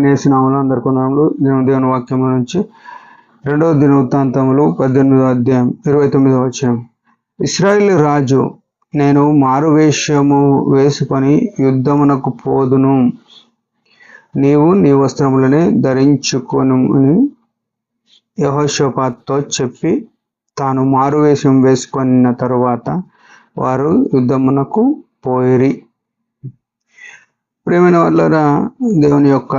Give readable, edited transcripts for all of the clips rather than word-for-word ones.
నేసినాములు అందరి కొందరములు దేవుని వాక్యం నుంచి 2వ దినవృత్తాంతములు 18వ అధ్యాయం 29వ వచనం. ఇశ్రాయేలు రాజు, నేను మారువేషము వేసుకొని యుద్ధమునకు పోదును, నీవు నీ వస్త్రములనే ధరించుకొనుమని యెహోషాపాతుతో చెప్పి తాను మారువేషం వేసుకున్న తరువాత వారు యుద్ధమునకు పోయిరి. ప్రియమైన వాళ్ళరా, దేవుని యొక్క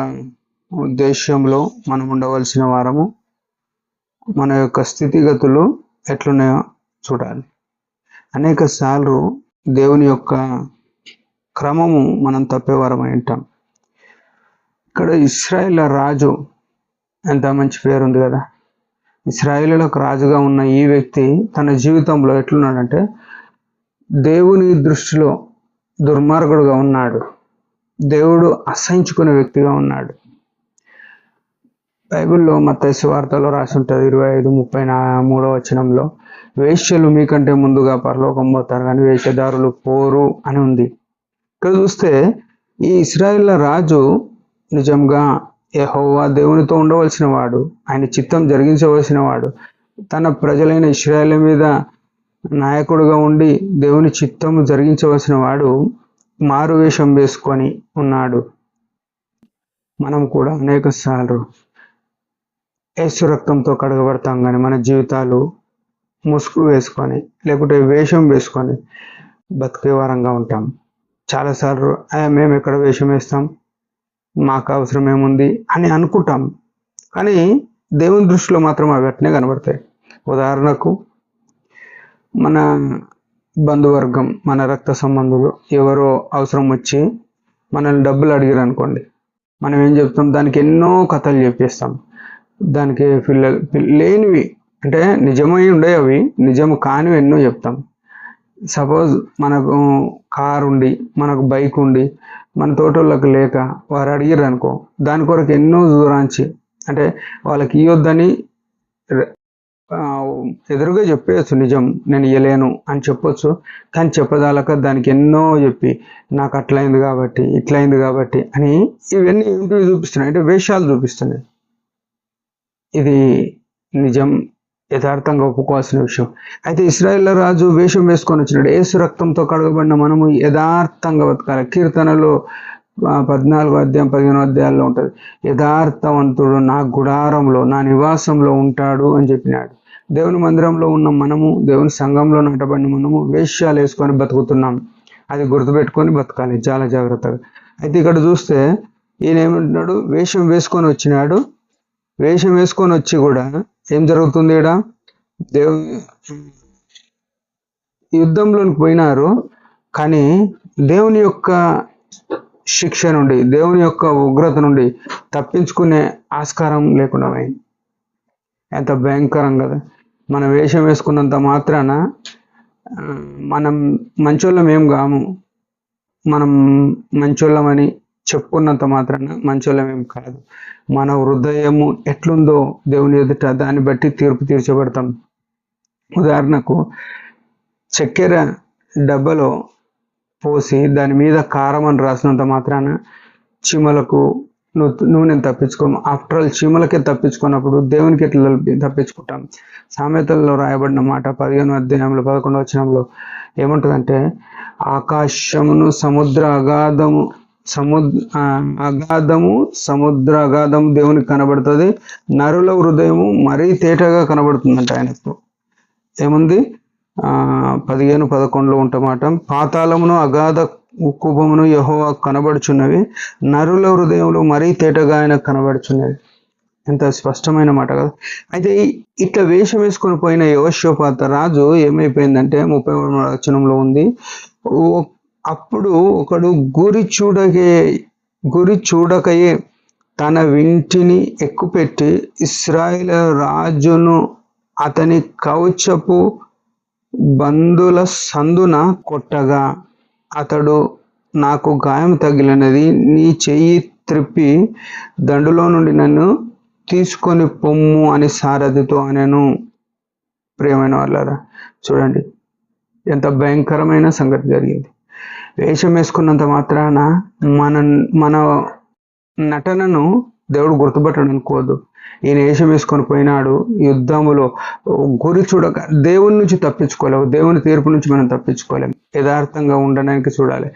ఉద్దేశంలో మనం ఉండవలసిన వారము. మన యొక్క స్థితిగతులు ఎట్లున్నాయో చూడాలి. అనేక సార్లు దేవుని యొక్క క్రమము మనం తప్పేవారమై ఉంటాం. ఇక్కడ ఇశ్రాయేలు రాజు, ఎంత మంచి పేరు ఉంది కదా. ఇశ్రాయేలులకు రాజుగా ఉన్న ఈ వ్యక్తి తన జీవితంలో ఎట్లున్నాడంటే దేవుని దృష్టిలో దుర్మార్గుడుగా ఉన్నాడు. దేవుడు అసహించుకునే వ్యక్తిగా ఉన్నాడు. బైబిల్లో మత్తయి సువార్తలో రాసి ఉంటుంది 25:33 వచనంలో, వేశ్యలు మీకంటే ముందుగా పరలోకం పోతారు కానీ వేషధారులు పోరు అని ఉంది. ఇక్కడ చూస్తే ఈ ఇశ్రాయేలు రాజు నిజంగా యెహోవా దేవునితో ఉండవలసిన వాడు, ఆయన చిత్తం జరిగించవలసిన వాడు, తన ప్రజలైన ఇశ్రాయేలు మీద నాయకుడుగా ఉండి దేవుని చిత్తము జరిగించవలసిన వాడు మారువేషం వేసుకొని ఉన్నాడు. మనం కూడా అనేక సార్లు యేసు రక్తంతో కడగబడతాం కానీ మన జీవితాలు ముసుగు వేసుకొని లేకుంటే వేషం వేసుకొని బతికే వారంగా ఉంటాం. చాలాసార్లు మేము ఎక్కడ వేషం వేస్తాం, మాకు అవసరం ఏముంది అని అనుకుంటాం. కానీ దేవుని దృష్టిలో మాత్రం అవి అట్నే కనబడతాయి. ఉదాహరణకు, మన బంధువర్గం, మన రక్త సంబంధులు ఎవరో అవసరం వచ్చి మనల్ని డబ్బులు అడిగారు అనుకోండి, మనం ఏం చెప్తాం? దానికి ఎన్నో కథలు చెప్పేస్తాం. దానికి లేనివి అంటే నిజమై ఉండే అవి నిజము కానివి ఎన్నో చెప్తాం. సపోజ్ మనకు కారు ఉండి, మనకు బైక్ ఉండి, మన తోటోళ్ళకి లేక వారు అడిగారు అనుకో, దాని కొరకు ఎన్నో దూరాంచి అంటే వాళ్ళకి ఇవ్వద్దని ఎదురుగా చెప్పేయచ్చు, నిజం నేను ఇవ్వలేను అని చెప్పొచ్చు. కానీ చెప్పదాలక దానికి ఎన్నో చెప్పి నాకు అట్లయింది కాబట్టి ఇట్లయింది కాబట్టి అని ఇవన్నీ ఏంటివి చూపిస్తున్నాయి అంటే వేషాలు చూపిస్తున్నాయి. ఇది నిజం, యథార్థంగా ఒప్పుకోవాల్సిన విషయం. అయితే ఇశ్రాయేలు రాజు వేషం వేసుకొని వచ్చినాడు. యేసు రక్తంతో కడగబడిన మనము యథార్థంగా బతకాలి. కీర్తనలో 14వ అధ్యాయం 15వ అధ్యాయాల్లో ఉంటుంది, యథార్థవంతుడు నా గుడారంలో నా నివాసంలో ఉంటాడు అని చెప్పినాడు. దేవుని మందిరంలో ఉన్న మనము, దేవుని సంఘంలో నాటబడిన మనము వేషాలు వేసుకొని బతుకుతున్నాం. అది గుర్తుపెట్టుకొని బతకాలి చాలా జాగ్రత్తగా. అయితే ఇక్కడ చూస్తే ఈయన ఏమంటున్నాడు? వేషం వేసుకొని వచ్చినాడు. వేషం వేసుకొని వచ్చి కూడా ఏం జరుగుతుంది? ఇక్కడ యుద్ధంలోకి పోయినారు, కానీ దేవుని యొక్క శిక్ష నుండి, దేవుని యొక్క ఉగ్రత నుండి తప్పించుకునే ఆస్కారం లేకుండా పోయింది. ఎంత భయంకరం కదా. మనం వేషం వేసుకున్నంత మాత్రాన మనం మంచోళ్ళం ఏం కాము. మనం మంచోళ్ళమని చెప్పుకున్నంత మాత్రాన మంచోళ్ళం ఏం కాదు. మన హృదయము ఎట్లుందో దేవుని ఎదుట దాన్ని బట్టి తీర్పు తీర్చబడతాం. ఉదాహరణకు, చక్కెర డబ్బాలో పోసి దాని మీద కారం అని రాసినంత మాత్రాన చీమలకు నూనెను తప్పించుకోము. ఆఫ్టర్ ఆల్ చీమలకే తప్పించుకున్నప్పుడు దేవునికి ఎట్లా తప్పించుకుంటాం? సామెతల్లో రాయబడిన మాట 15వ అధ్యాయంలో 11వ వచనంలో ఏముంటుందంటే, ఆకాశమును సముద్ర అగాధము సముద్ర అగాధము దేవునికి కనబడుతుంది, నరుల హృదయము మరీ తేటగా కనబడుతుందంట ఆయనకు. ఏముంది? 15:11 ఉంటమాట, పాతాళమును అగాధ కుపమును యెహోవా కనబడుచున్నవి, నరుల హృదయములు మరీ తేటగా ఆయన కనబడుచున్నవి. ఎంత స్పష్టమైన మాట కదా. అయితే ఇట్లా వేషం వేసుకొని పోయిన యెహోషాపాతు రాజు ఏమైపోయిందంటే 33వ వచనంలో ఉంది, అప్పుడు ఒకడు గురి చూడకయే తన వింటిని ఎక్కుపెట్టి ఇశ్రాయేలు రాజును అతని కవచపు బంధుల సందున కొట్టగా, అతడు నాకు గాయం తగిలినది, నీ చెయ్యి త్రిప్పి దండులో నుండి నన్ను తీసుకొని పొమ్ము అని సారథితో అనెను. ప్రియమైన వాళ్ళారా, చూడండి ఎంత భయంకరమైన సంగతి జరిగింది. వేషం వేసుకున్నంత మాత్రాన మన నటనను దేవుడు గుర్తుపట్టడం అనుకోవద్దు. ఈయన వేషం వేసుకొని పోయినాడు యుద్ధములో, గురి చూడక దేవుని నుంచి తప్పించుకోలేవు, దేవుని తీర్పు నుంచి మనం తప్పించుకోలేము. యథార్థంగా ఉండడానికి చూడాలి.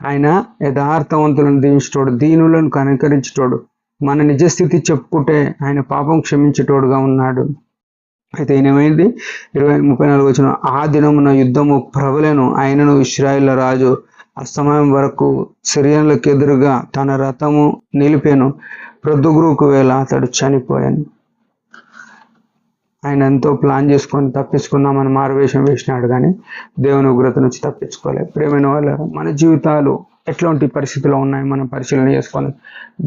ఆయన యథార్థవంతులను దీవించేటోడు, దీనులను కనికరించేటోడు, మన నిజస్థితి చెప్పుకుంటే ఆయన పాపం క్షమించేటోడుగా ఉన్నాడు. అయితే ఈయనమైంది 34 వచ్చిన ఆ దినమున యుద్ధము ప్రబలెను, ఆయనను ఇశ్రాయేలు రాజు అస్తమయం వరకు సిరియన్లకు ఎదురుగా తన రథము నిలిపెను, ప్రొద్దుగురుకు వేళ అతడు చనిపోయాను. ఆయన ఎంతో ప్లాన్ చేసుకొని తప్పించుకుందామని మారువేషం వేసినాడు, కానీ దేవుని ఉగ్రత నుంచి తప్పించుకోలేదు. ప్రేమైన వాళ్ళ మన జీవితాలు ఎట్లాంటి పరిస్థితిలో ఉన్నాయి మనం పరిశీలన చేసుకొని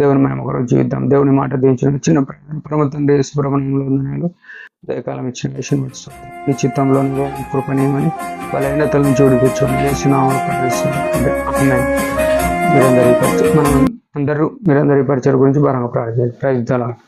దేవుని మనం ఒకరోజు జీవిద్దాం. దేవుని మాట దీవించిన చిన్న ప్రయత్నం పరమ తండ్రి సుబ్రహ్మణ్యంలో ఉందనాలు దయకాలం ఇచ్చిన వేషం పెట్టుకోండి. ఈ చిత్తంలో కృపణీయమని వాళ్ళ అయినతల నుంచి ఓడిపించండి. మీరందరి పరిచయం గురించి బాగా ప్రార్థించాలి. Praise the lord.